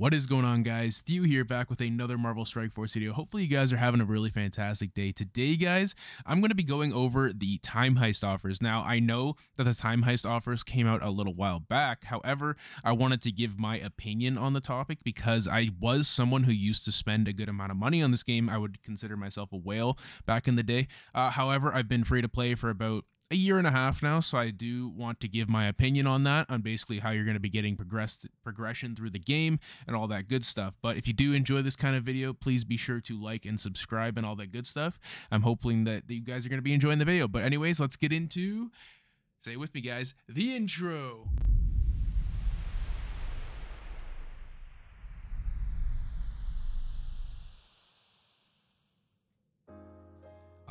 What is going on, guys? Theo here, back with another Marvel Strike Force video. Hopefully you guys are having a really fantastic day. Today, guys, I'm going to be going over the Time Heist offers. Now, I know that the Time Heist offers came out a little while back. However, I wanted to give my opinion on the topic because I was someone who used to spend a good amount of money on this game. I would consider myself a whale back in the day. However, I've been free to play for about a year and a half now, so I do want to give my opinion on that, on basically how you're going to be getting progression through the game and all that good stuff. But if you do enjoy this kind of video, please be sure to like and subscribe and all that good stuff. I'm hoping that you guys are going to be enjoying the video. But anyways, let's get into, say it with me, guys, the intro.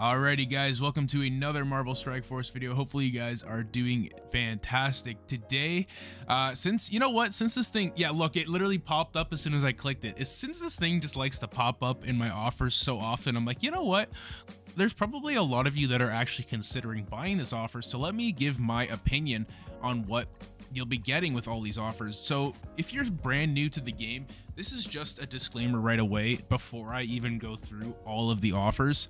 Alrighty, guys, welcome to another Marvel Strike Force video. Hopefully you guys are doing fantastic today. Since this thing, yeah, look, it literally popped up as soon as I clicked it. Since this thing just likes to pop up in my offers so often, I'm like, you know what? There's probably a lot of you that are actually considering buying this offer, so let me give my opinion on what you'll be getting with all these offers. So if you're brand new to the game, this is just a disclaimer right away before I even go through all of the offers.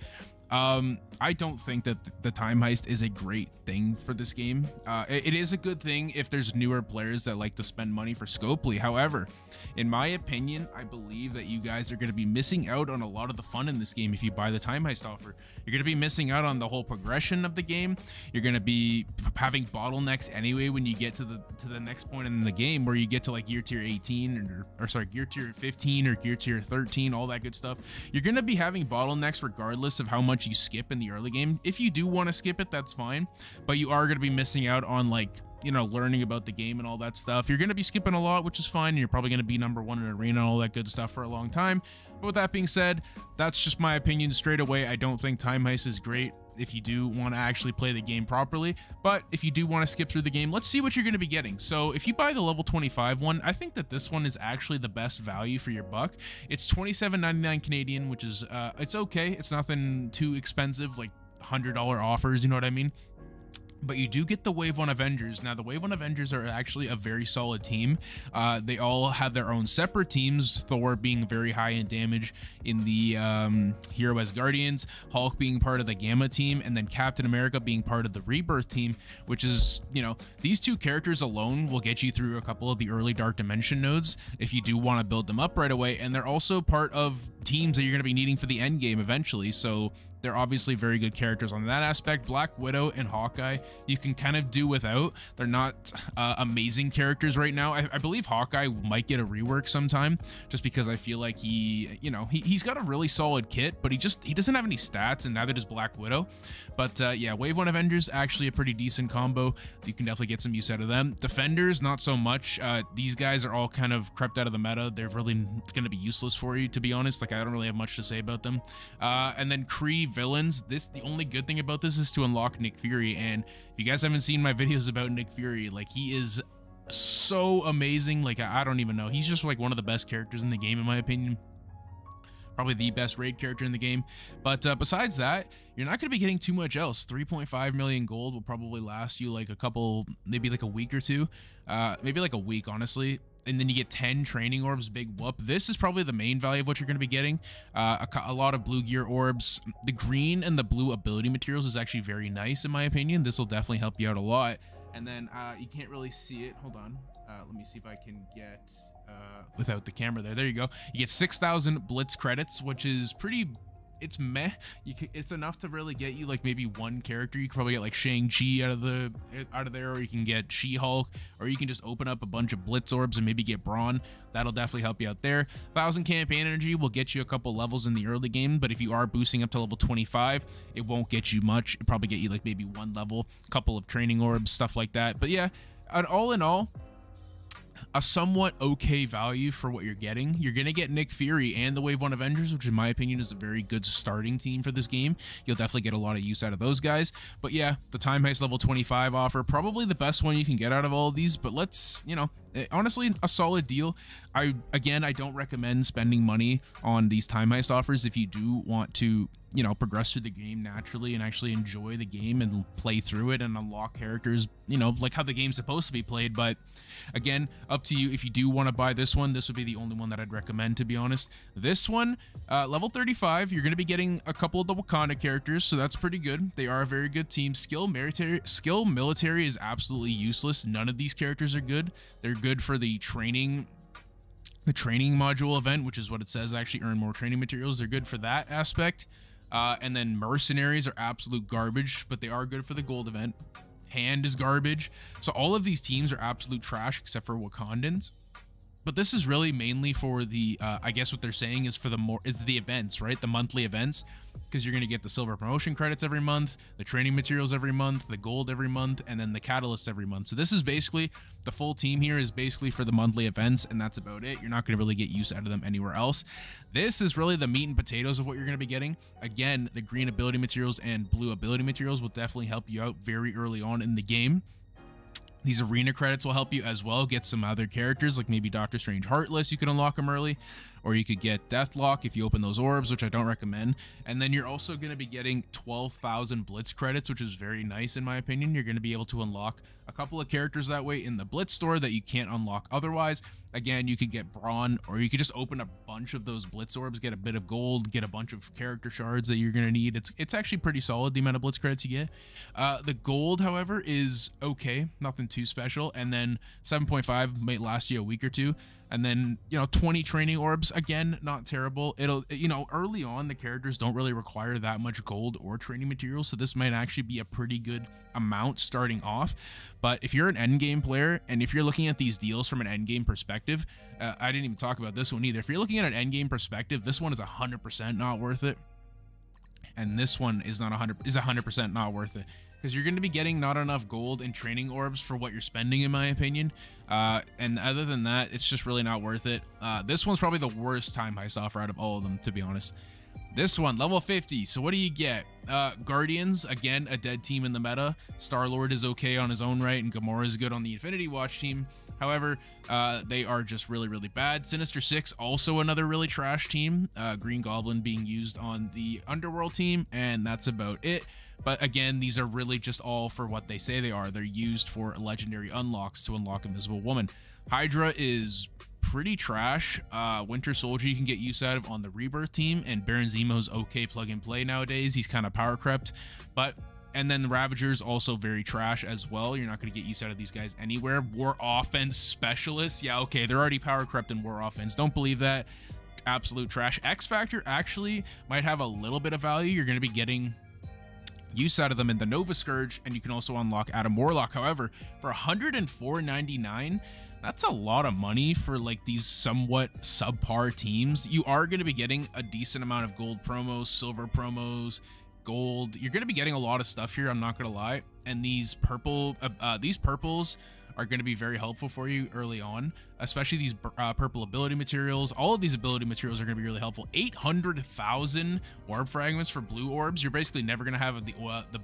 I don't think that the Time Heist is a great thing for this game. It is a good thing if there's newer players that like to spend money for Scopely. However, in my opinion, I believe that you guys are going to be missing out on a lot of the fun in this game if you buy the Time Heist offer. You're going to be missing out on the whole progression of the game. You're going to be having bottlenecks anyway when you get to the next point in the game, where you get to like gear tier 18 or sorry, gear tier 15 or gear tier 13, all that good stuff. You're going to be having bottlenecks regardless of how much you skip in the early game. If you do want to skip it, that's fine, but you are going to be missing out on, like, you know, learning about the game and all that stuff. You're going to be skipping a lot, which is fine. You're probably going to be number one in arena and all that good stuff for a long time. But with that being said, that's just my opinion straight away. I don't think Time Heist is great if you do want to actually play the game properly. But if you do want to skip through the game, let's see what you're going to be getting. So if you buy the level 25 one, I think that this one is actually the best value for your buck. It's $27.99 Canadian, which is it's okay. It's nothing too expensive, like $100 offers, you know what I mean? But you do get the Wave 1 Avengers. Now, the Wave 1 Avengers are actually a very solid team. They all have their own separate teams, Thor being very high in damage in the Hero as Guardians, Hulk being part of the Gamma team, and then Captain America being part of the Rebirth team, which is, you know, these two characters alone will get you through a couple of the early Dark Dimension nodes if you do want to build them up right away. And they're also part of teams that you're going to be needing for the end game eventually. So they're obviously very good characters on that aspect. Black Widow and Hawkeye, you can kind of do without. They're not amazing characters right now. I believe Hawkeye might get a rework sometime, just because I feel like he's got a really solid kit, but he doesn't have any stats, and neither does Black Widow. But yeah, Wave 1 Avengers, actually a pretty decent combo. You can definitely get some use out of them. Defenders, not so much. These guys are all kind of crept out of the meta. They're really going to be useless for you, to be honest. Like, I don't really have much to say about them. And then Kree villains, the only good thing about this is to unlock Nick Fury. And if you guys haven't seen my videos about Nick Fury, like, he is so amazing. Like, I don't even know, he's just like one of the best characters in the game, in my opinion. Probably the best raid character in the game. But besides that, you're not going to be getting too much else. 3.5 million gold will probably last you like a couple, maybe like a week or two, maybe like a week, honestly. And then you get 10 training orbs, big whoop. This is probably the main value of what you're going to be getting. A lot of blue gear orbs. The green and the blue ability materials is actually very nice, in my opinion. This will definitely help you out a lot. And then you can't really see it. Hold on. Let me see if I can get without the camera there. There you go. You get 6,000 Blitz credits, which is pretty... It's meh. It's enough to really get you like maybe one character. You can probably get like Shang-Chi out of there, or you can get She-Hulk, or you can just open up a bunch of Blitz orbs and maybe get Brawn. That'll definitely help you out there. 1,000 campaign energy will get you a couple levels in the early game, but if you are boosting up to level 25, it won't get you much. It'll probably get you like maybe one level, a couple of training orbs, stuff like that. But yeah, all in all, a somewhat okay value for what you're getting. You're going to get Nick Fury and the Wave 1 Avengers, which in my opinion is a very good starting team for this game. You'll definitely get a lot of use out of those guys. But yeah, the Time Heist level 25 offer, probably the best one you can get out of all of these. But let's, you know, Honestly, a solid deal. Again, I don't recommend spending money on these time heist offers if you do want to, you know, progress through the game naturally and actually enjoy the game and play through it and unlock characters, you know, like how the game's supposed to be played. But again, up to you. If you do want to buy this one, this would be the only one that I'd recommend, to be honest. This one, level 35, you're going to be getting a couple of the Wakanda characters, so that's pretty good. They are a very good team. Skill military is absolutely useless. None of these characters are good. They're good for the training module event, which is what it says, actually earn more training materials. They're good for that aspect. And then mercenaries are absolute garbage, but they are good for the gold event. Hand is garbage. So all of these teams are absolute trash except for Wakandans. But this is really mainly for the, I guess what they're saying is for it's the events, right? The monthly events, because you're going to get the silver promotion credits every month, the training materials every month, the gold every month, and then the catalysts every month. So this is basically, the full team here is basically for the monthly events, and that's about it. You're not going to really get use out of them anywhere else. This is really the meat and potatoes of what you're going to be getting. Again, the green ability materials and blue ability materials will definitely help you out very early on in the game. These arena credits will help you as well get some other characters, like maybe Doctor Strange Heartless. You can unlock them early, or you could get Deathlock if you open those orbs, which I don't recommend. And then you're also going to be getting 12,000 Blitz credits, which is very nice in my opinion. You're going to be able to unlock a couple of characters that way in the Blitz store that you can't unlock otherwise. Again, you could get Brawn, or you could just open a bunch of those Blitz orbs, get a bit of gold, get a bunch of character shards that you're going to need. It's actually pretty solid, the amount of Blitz credits you get. The gold, however, is okay, nothing too special. And then 7.5 might last you a week or two. And then, you know, 20 training orbs, again, not terrible. It'll, you know, early on, the characters don't really require that much gold or training materials, so this might actually be a pretty good amount starting off. But if you're an endgame player, and if you're looking at these deals from an endgame perspective, I didn't even talk about this one either. If you're looking at an endgame perspective, this one is 100% not worth it. And this one is 100% not worth it, because you're going to be getting not enough gold and training orbs for what you're spending, in my opinion. And other than that, it's just really not worth it. This one's probably the worst time heist offer out of all of them, to be honest. This one, level 50. So what do you get? Guardians, again, a dead team in the meta. Star-Lord is okay on his own right, and Gamora is good on the Infinity Watch team. However, they are just really, really bad. Sinister Six, also another really trash team. Green Goblin being used on the Underworld team, and that's about it. But again, these are really just all for what they say they are. They're used for legendary unlocks to unlock Invisible Woman. Hydra is pretty trash. Winter Soldier you can get use out of on the Rebirth team, and Baron Zemo's okay plug and play nowadays. He's kind of power crept, and then the Ravagers also very trash as well. You're not going to get use out of these guys anywhere. War Offense Specialists, yeah, okay, they're already power crept in War Offense. Don't believe that. Absolute trash. X Factor actually might have a little bit of value. You're going to be getting use out of them in the Nova Scourge, and you can also unlock Adam Warlock. However, for $104.99, that's a lot of money for like these somewhat subpar teams. You are going to be getting a decent amount of gold promos, silver promos, gold. You're going to be getting a lot of stuff here, I'm not going to lie. And these purples are going to be very helpful for you early on, especially these purple ability materials. All of these ability materials are going to be really helpful. 800,000 orb fragments for blue orbs. You're basically never going to have the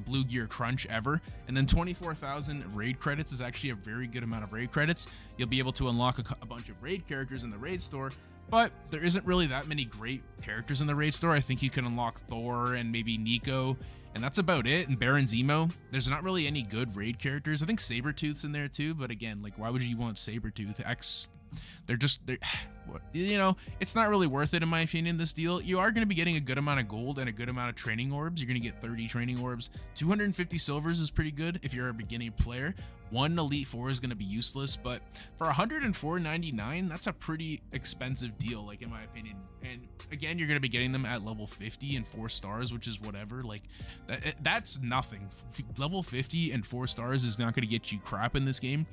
blue gear crunch ever. And then 24,000 raid credits is actually a very good amount of raid credits. You'll be able to unlock a bunch of raid characters in the raid store, but there isn't really that many great characters in the raid store. I think you can unlock Thor and maybe Nico, and that's about it. And Baron Zemo, there's not really any good raid characters. I think Sabretooth's in there too, but again, like, why would you want Sabretooth? They're you know, it's not really worth it in my opinion, this deal. You are going to be getting a good amount of gold and a good amount of training orbs. You're going to get 30 training orbs. 250 silvers is pretty good if you're a beginning player. 1 Elite 4 is going to be useless, but for $104.99, that's a pretty expensive deal, like, in my opinion. And again, you're going to be getting them at level 50 and 4 stars, which is whatever. Like, that's nothing. Level 50 and 4 stars is not going to get you crap in this game.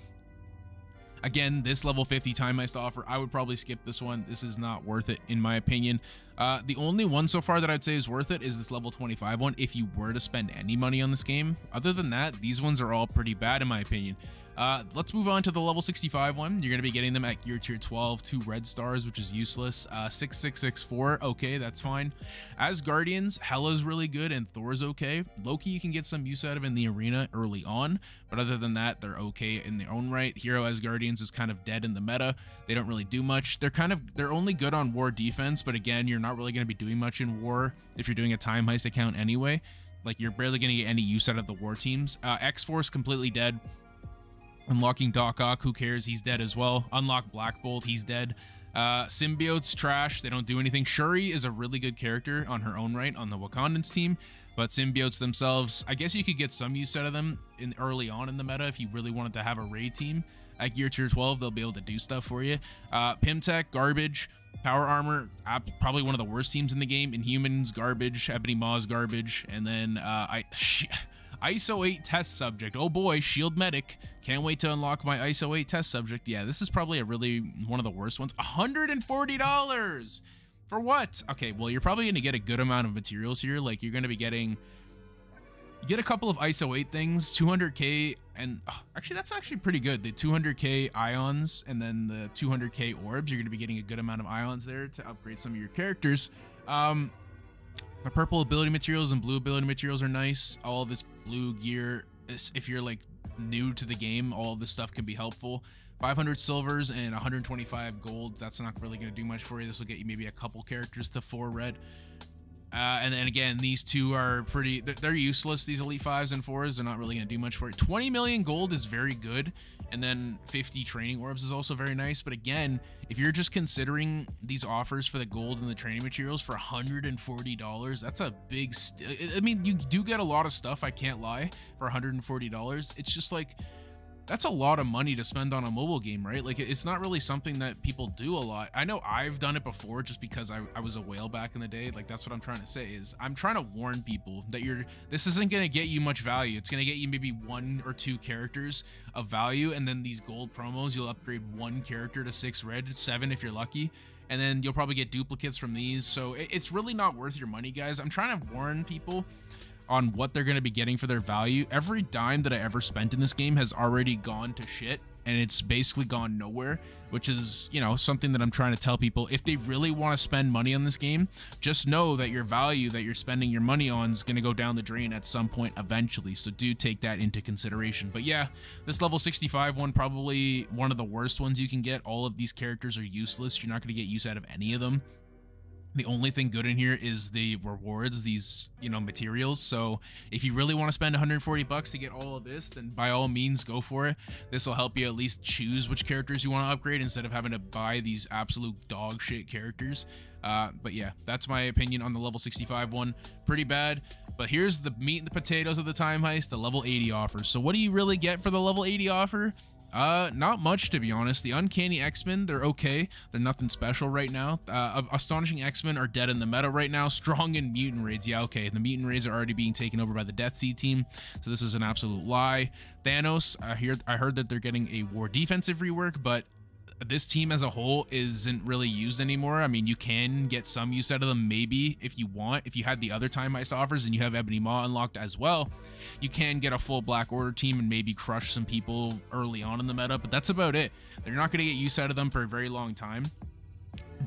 Again, this level 50 time heist offer, I would probably skip this one. This is not worth it, in my opinion. The only one so far that I'd say is worth it is this level 25 one, if you were to spend any money on this game. Other than that, these ones are all pretty bad, in my opinion. Let's move on to the level 65 one. You're going to be getting them at gear tier 12, 2 red stars, which is useless. 6664, okay, that's fine. As Guardians, Hela's really good and Thor's okay. Loki you can get some use out of in the arena early on, but other than that, they're okay in their own right. Hero as Guardians is kind of dead in the meta. They don't really do much. They're only good on war defense, but again, you're not really going to be doing much in war if you're doing a time heist account anyway. Like, you're barely going to get any use out of the war teams. X-Force completely dead. Unlocking Doc Ock, who cares? He's dead as well. Unlock Black Bolt, he's dead. Symbiote's trash. They don't do anything. Shuri is a really good character on her own right on the Wakandans team, but symbiotes themselves, I guess you could get some use out of them early on in the meta if you really wanted to have a raid team. At gear tier 12, they'll be able to do stuff for you. Pimtech, garbage. Power Armor, probably one of the worst teams in the game. Inhumans, garbage. Ebony Maw's garbage. And then ISO 8 test subject. Oh boy, Shield Medic. Can't wait to unlock my ISO 8 test subject. Yeah, this is probably one of the worst ones. $140 for what? Okay, well, you're probably going to get a good amount of materials here. Like, you're going to be getting... You get a couple of ISO 8 things, 200k, and actually that's actually pretty good. The 200k ions and then the 200k orbs. You're going to be getting a good amount of ions there to upgrade some of your characters. The purple ability materials and blue ability materials are nice. All of this blue gear, if you're like new to the game, all of this stuff can be helpful. 500 silvers and 125 gold. That's not really going to do much for you. This will get you maybe a couple characters to 4 red. And then again, these two are they're useless. These elite 5s and 4s, they're not really going to do much for it. 20 million gold is very good. And then 50 training orbs is also very nice. But again, if you're just considering these offers for the gold and the training materials for $140, that's a big, I mean, you do get a lot of stuff, I can't lie, for $140. It's just like, that's a lot of money to spend on a mobile game, right? Like, it's not really something that people do a lot. I know I've done it before just because I was a whale back in the day. Like, that's what I'm trying to say is I'm trying to warn people that this isn't going to get you much value. It's going to get you maybe 1 or 2 characters of value. And then these gold promos, you'll upgrade 1 character to 6 red, 7 if you're lucky. And then you'll probably get duplicates from these. So it's really not worth your money, guys. I'm trying to warn people on what they're going to be getting for their value. Every dime that I ever spent in this game has already gone to shit, and it's basically gone nowhere, which is, you know, something that I'm trying to tell people. If they really want to spend money on this game, just know that your value that you're spending your money on is going to go down the drain at some point eventually, so do take that into consideration. But yeah, this level 65 one, probably one of the worst ones you can get. All of these characters are useless. You're not going to get use out of any of them. The only thing good in here is the rewards, these, you know, materials. So if you really want to spend 140 bucks to get all of this, then by all means go for it. This will help you at least choose which characters you want to upgrade instead of having to buy these absolute dog shit characters. But yeah, that's my opinion on the level 65 one. Pretty bad. But here's the meat and the potatoes of the time heist, the level 80 offer. So what do you really get for the level 80 offer? Not much, to be honest. The Uncanny X-Men, they're okay. They're nothing special right now. Astonishing X-Men are dead in the meta right now. Strong in Mutant Raids, yeah, okay. The Mutant Raids are already being taken over by the Death Seed team, so this is an absolute lie. Thanos, I heard that they're getting a war defensive rework, but this team as a whole isn't really used anymore. I mean, you can get some use out of them maybe if you want. If you had the other time heist offers and you have Ebony Maw unlocked as well, you can get a full Black Order team and maybe crush some people early on in the meta, but that's about it. They're not going to get use out of them for a very long time.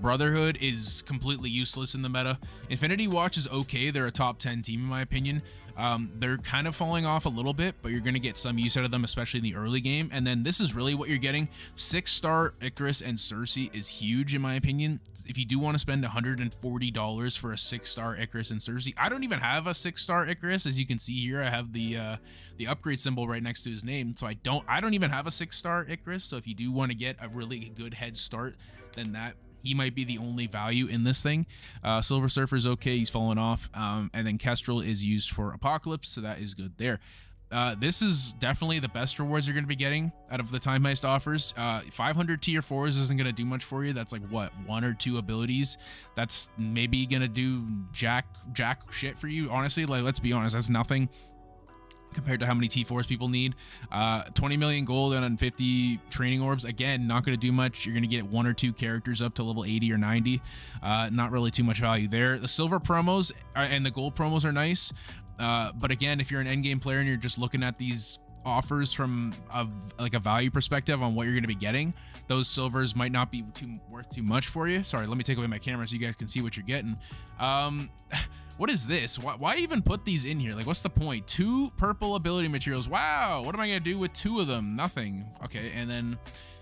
Brotherhood is completely useless in the meta. Infinity Watch is okay. They're a top 10 team in my opinion. They're kind of falling off a little bit, but you're going to get some use out of them, especially in the early game. And then this is really what you're getting. 6-star Icarus and Cersei is huge in my opinion. If you do want to spend $140 for a 6-star Icarus and Cersei, I don't even have a 6-star Icarus. As you can see here, I have the upgrade symbol right next to his name. So I don't even have a 6-star Icarus. So if you do want to get a really good head start, then he might be the only value in this thing. Silver Surfer's okay, he's fallen off. And then Kestrel is used for Apocalypse, so that is good there. This is definitely the best rewards you're going to be getting out of the time heist offers. 500 tier 4s isn't going to do much for you. That's like, what, 1 or 2 abilities? That's maybe going to do jack shit for you, honestly. Like, let's be honest, that's nothing compared to how many T4s people need. 20 million gold and 50 training orbs, again, not going to do much. You're going to get 1 or 2 characters up to level 80 or 90. Not really too much value there. The silver promos and the gold promos are nice, but again, if you're an endgame player and you're just looking at these offers from like a value perspective on what you're going to be getting, those silvers might not be worth too much for you. Sorry, let me take away my camera so you guys can see what you're getting. What is this? Why even put these in here? Like, what's the point? 2 purple ability materials. Wow, what am I gonna do with 2 of them? Nothing. Okay, and then,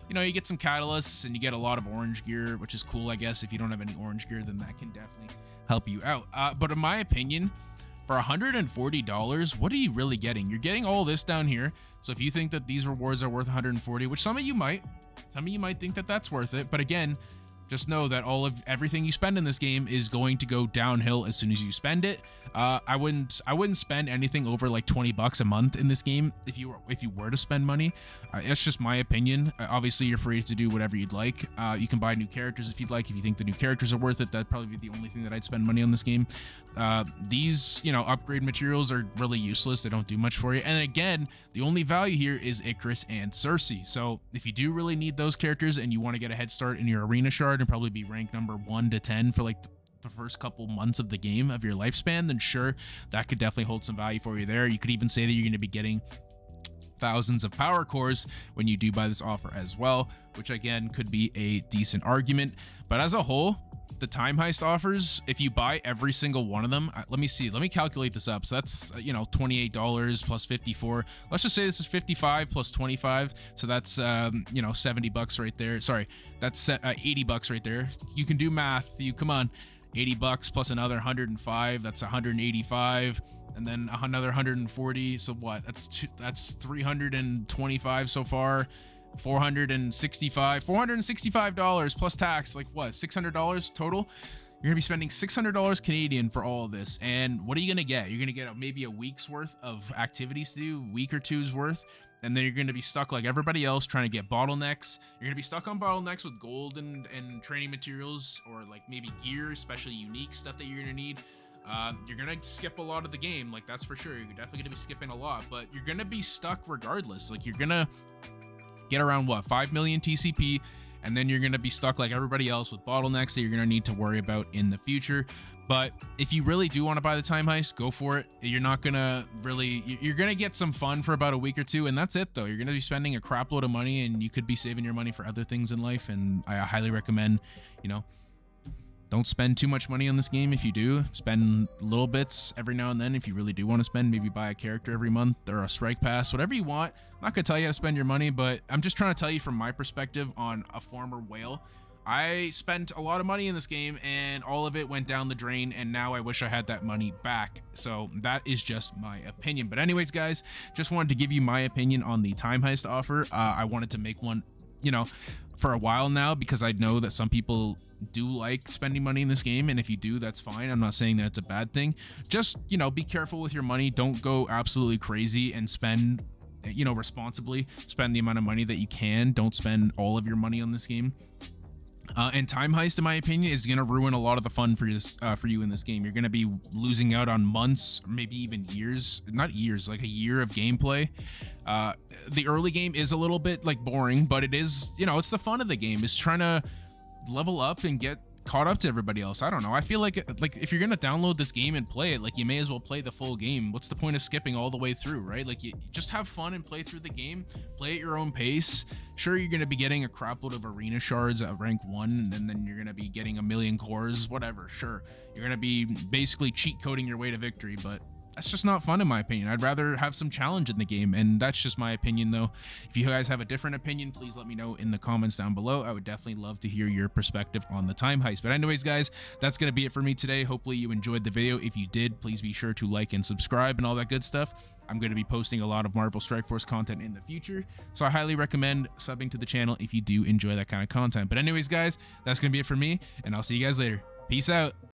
you know, you get some catalysts and you get a lot of orange gear, which is cool, I guess. If you don't have any orange gear, then that can definitely help you out. But in my opinion, for $140, what are you really getting? You're getting all this down here. So if you think that these rewards are worth 140, which some of you might think that that's worth it. But again, just know that everything you spend in this game is going to go downhill as soon as you spend it. I wouldn't spend anything over like 20 bucks a month in this game if you were to spend money. It's just my opinion. Obviously, you're free to do whatever you'd like. You can buy new characters if you'd like. If you think the new characters are worth it, that'd probably be the only thing that I'd spend money on this game. These, you know, upgrade materials are really useless. They don't do much for you. And again, the only value here is Icarus and Cersei. So if you do really need those characters and you want to get a head start in your arena shard and probably be ranked number 1 to 10 for like the first couple months of the game of your lifespan, then sure, that could definitely hold some value for you there. You could even say that you're going to be getting thousands of power cores when you do buy this offer as well, which again could be a decent argument. But as a whole, the time heist offers, if you buy every single one of them, let me calculate this up. So that's, you know, $28 plus 54. Let's just say this is 55 plus 25. So that's, you know, 70 bucks right there. Sorry, that's 80 bucks right there. You can do math. Come on, 80 bucks plus another 105. That's 185. And then another 140. So what? That's 325 so far. $465 plus tax, like what, $600 total? You're gonna be spending $600 Canadian for all of this. And what are you gonna get? You're gonna get maybe a week's worth of activities to do, week or two's worth, and then you're gonna be stuck like everybody else trying to get bottlenecks. You're gonna be stuck on bottlenecks with gold and training materials, or like maybe gear, especially unique stuff that you're gonna need. You're gonna skip a lot of the game, like that's for sure. You're definitely gonna be skipping a lot, but you're gonna be stuck regardless. Like, you're gonna get around what, 5 million TCP, and then you're going to be stuck like everybody else with bottlenecks that you're going to need to worry about in the future. But if you really do want to buy the time heist, go for it. You're not going to really, you're going to get some fun for about a week or two, and that's it though. You're going to be spending a crap load of money, and you could be saving your money for other things in life. And I highly recommend, you know, don't spend too much money on this game. If you do, spend little bits every now and then. If you really do want to spend, maybe buy a character every month or a strike pass, whatever you want. I'm not going to tell you how to spend your money, but I'm just trying to tell you from my perspective on a former whale. I spent a lot of money in this game and all of it went down the drain, and now I wish I had that money back. So that is just my opinion. But anyways, guys, just wanted to give you my opinion on the time heist offer. I wanted to make one, you know, for a while now, because I know that some people do like spending money in this game, and if you do, that's fine. I'm not saying that it's a bad thing. Just, you know, be careful with your money. Don't go absolutely crazy and spend, you know, responsibly. Spend the amount of money that you can. Don't spend all of your money on this game. And time heist, in my opinion, is going to ruin a lot of the fun for this for you in this game. You're going to be losing out on months, or maybe even years, not years, like a year of gameplay. The early game is a little bit like boring, but it is, you know, it's the fun of the game, is trying to level up and get caught up to everybody else. I don't know. I feel like if you're gonna download this game and play it, like, you may as well play the full game. What's the point of skipping all the way through, right? Like, you just have fun and play through the game, play at your own pace. Sure, you're gonna be getting a crapload of arena shards at rank 1, and then you're gonna be getting a million cores, whatever. Sure, you're gonna be basically cheat coding your way to victory, but that's just not fun in my opinion. I'd rather have some challenge in the game, and that's just my opinion though. If you guys have a different opinion, please let me know in the comments down below. I would definitely love to hear your perspective on the time heist. But anyways, guys, that's gonna be it for me today. Hopefully you enjoyed the video. If you did, please be sure to like and subscribe and all that good stuff. I'm going to be posting a lot of Marvel Strike Force content in the future, so I highly recommend subbing to the channel if you do enjoy that kind of content. But anyways, guys, that's gonna be it for me, and I'll see you guys later. Peace out.